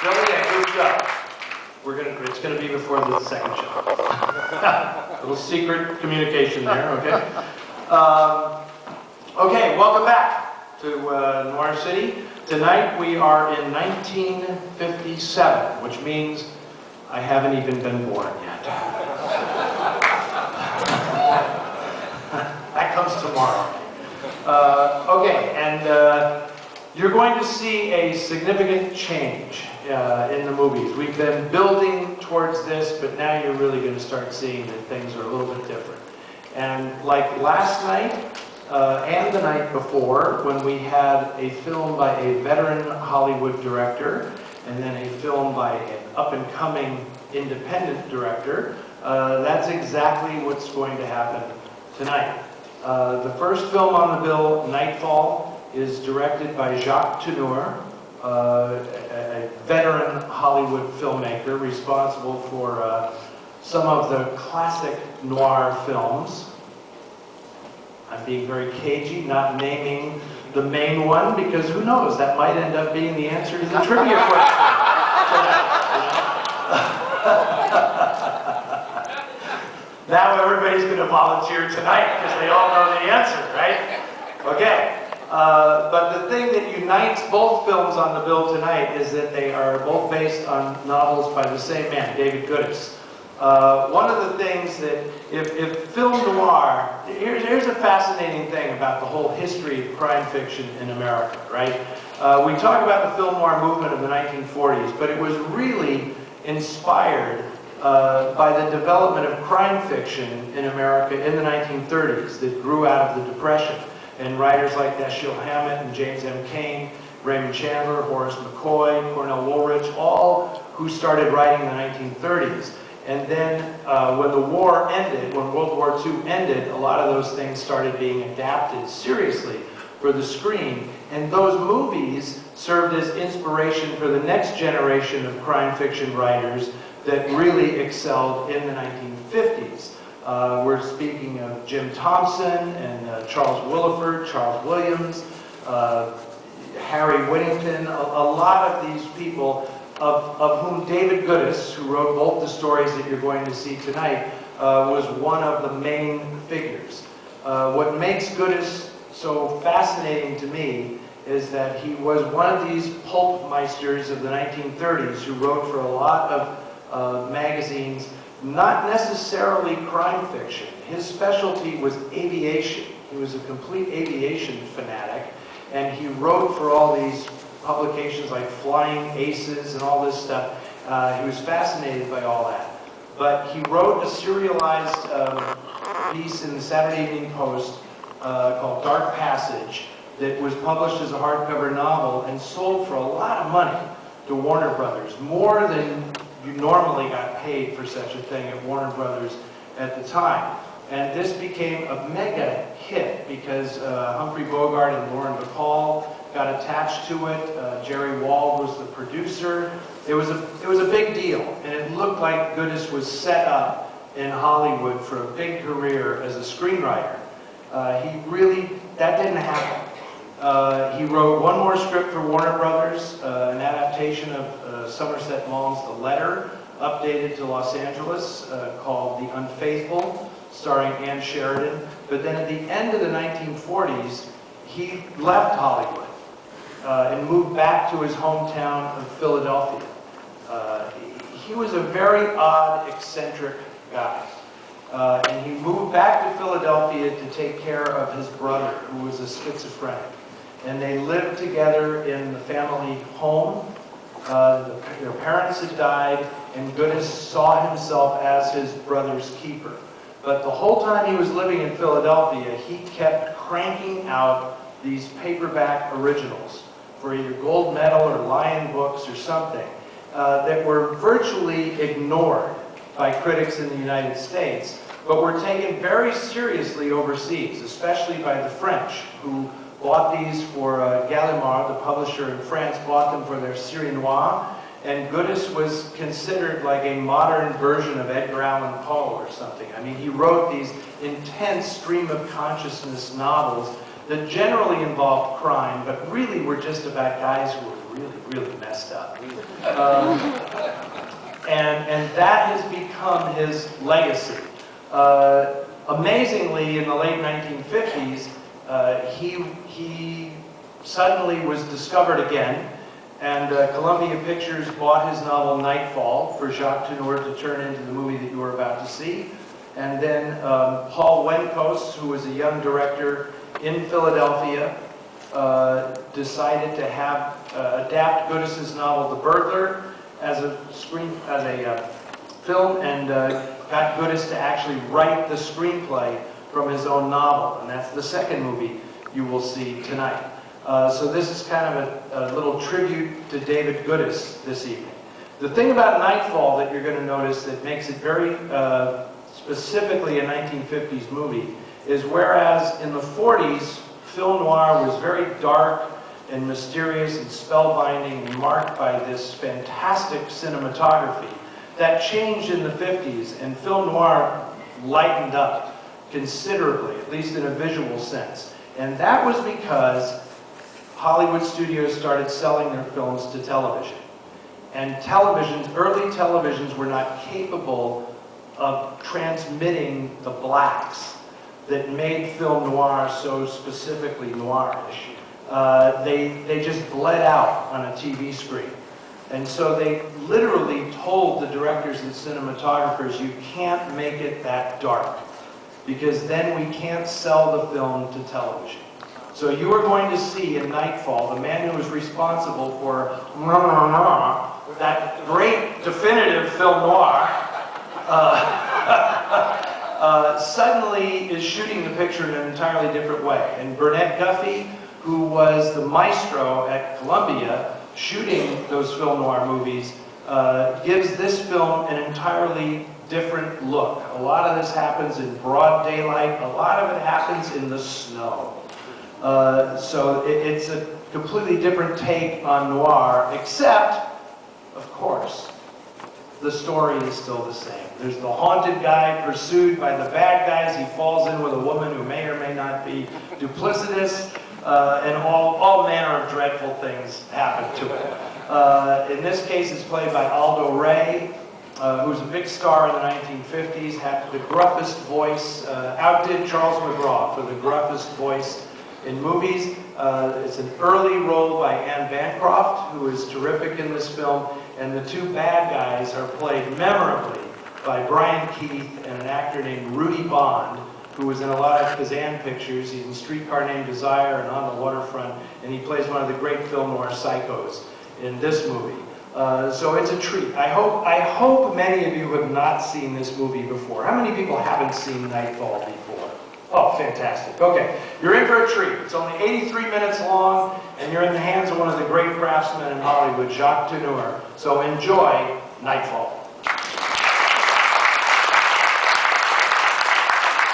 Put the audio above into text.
Good job. It's gonna be before the second show. Little secret communication there, okay? Okay, welcome back to Noir City. Tonight we are in 1957, which means I haven't even been born yet. That comes tomorrow. Okay, and you're going to see a significant change in the movies. We've been building towards this, but now you're really going to start seeing that things are a little bit different. And like last night and the night before, when we had a film by a veteran Hollywood director and then a film by an up-and-coming independent director, that's exactly what's going to happen tonight. The first film on the bill, Nightfall, is directed by Jacques Tourneur, a veteran Hollywood filmmaker responsible for some of the classic noir films. I'm being very cagey, not naming the main one, because who knows, that might end up being the answer to the trivia question. Now everybody's going to volunteer tonight because they all know the answer, right? Okay. But the thing that unites both films on the bill tonight is that they are both based on novels by the same man, David Goodis. One of the things that, if film noir, here's a fascinating thing about the whole history of crime fiction in America, right? We talk about the film noir movement of the 1940s, but it was really inspired by the development of crime fiction in America in the 1930s that grew out of the Depression. And writers like Dashiell Hammett and James M. Cain, Raymond Chandler, Horace McCoy, Cornell Woolrich, all who started writing in the 1930s. And then when the war ended, when World War II ended, a lot of those things started being adapted seriously for the screen. And those movies served as inspiration for the next generation of crime fiction writers that really excelled in the 1950s. We're speaking of Jim Thompson and Charles Willeford, Charles Williams, Harry Whittington, a lot of these people of whom David Goodis, who wrote both the stories that you're going to see tonight, was one of the main figures. What makes Goodis so fascinating to me is that he was one of these pulp meisters of the 1930s who wrote for a lot of magazines, not necessarily crime fiction. His specialty was aviation. He was a complete aviation fanatic, and he wrote for all these publications like Flying Aces and all this stuff. He was fascinated by all that. But he wrote a serialized piece in the Saturday Evening Post called Dark Passage that was published as a hardcover novel and sold for a lot of money to Warner Brothers, more than you normally got paid for such a thing at Warner Brothers at the time. And this became a mega hit because Humphrey Bogart and Lauren Bacall got attached to it. Jerry Wald was the producer. It was a big deal, and it looked like Goodis was set up in Hollywood for a big career as a screenwriter. That didn't happen. He wrote one more script for Warner Brothers, an adaptation of Somerset Maugham's The Letter, updated to Los Angeles, called The Unfaithful, starring Ann Sheridan. But then at the end of the 1940s, he left Hollywood and moved back to his hometown of Philadelphia. He was a very odd, eccentric guy. And he moved back to Philadelphia to take care of his brother, who was a schizophrenic. And they lived together in the family home. Their parents had died, and Goodis saw himself as his brother's keeper. But the whole time he was living in Philadelphia, he kept cranking out these paperback originals for either Gold Medal or Lion Books or something that were virtually ignored by critics in the United States, but were taken very seriously overseas, especially by the French, who bought these for Gallimard, the publisher in France, bought them for their série noire, and Goodis was considered like a modern version of Edgar Allan Poe or something. I mean, he wrote these intense stream of consciousness novels that generally involved crime, but really were just about guys who were really, really messed up. And that has become his legacy. Amazingly, in the late 1950s, he suddenly was discovered again, and Columbia Pictures bought his novel Nightfall for Jacques Tourneur to turn into the movie that you were about to see. And then Paul Wenkos, who was a young director in Philadelphia, decided to have adapt Goodis's novel The Burglar as a film, and got Goodis to actually write the screenplay from his own novel, and that's the second movie you will see tonight. So this is kind of a little tribute to David Goodis this evening. The thing about Nightfall that you're going to notice that makes it very specifically a 1950s movie is, whereas in the 40s film noir was very dark and mysterious and spellbinding and marked by this fantastic cinematography, that changed in the 50s, and film noir lightened up considerably, at least in a visual sense. And that was because Hollywood studios started selling their films to television. And early televisions were not capable of transmitting the blacks that made film noir so specifically noirish. They just bled out on a TV screen. And so they literally told the directors and cinematographers, you can't make it that dark, because then we can't sell the film to television. So you are going to see in Nightfall, the man who was responsible for that great definitive film noir, suddenly is shooting the picture in an entirely different way. And Burnett Guffey, who was the maestro at Columbia shooting those film noir movies, gives this film an entirely different look. A lot of this happens in broad daylight, a lot of it happens in the snow. So it's a completely different take on noir, except, of course, the story is still the same. There's the haunted guy pursued by the bad guys. He falls in with a woman who may or may not be duplicitous, and all manner of dreadful things happen to him. In this case, it's played by Aldo Ray, who's a big star in the 1950s, had the gruffest voice, outdid Charles McGraw for the gruffest voice in movies. It's an early role by Anne Bancroft, who is terrific in this film, and the two bad guys are played memorably by Brian Keith and an actor named Rudy Bond, who was in a lot of Kazan pictures. He's in Streetcar Named Desire and On the Waterfront, and he plays one of the great film noir psychos in this movie. So it's a treat. I hope many of you have not seen this movie before. How many people haven't seen Nightfall before? Oh, fantastic. Okay, you're in for a treat. It's only 83 minutes long, and you're in the hands of one of the great craftsmen in Hollywood, Jacques Tourneur. So enjoy Nightfall.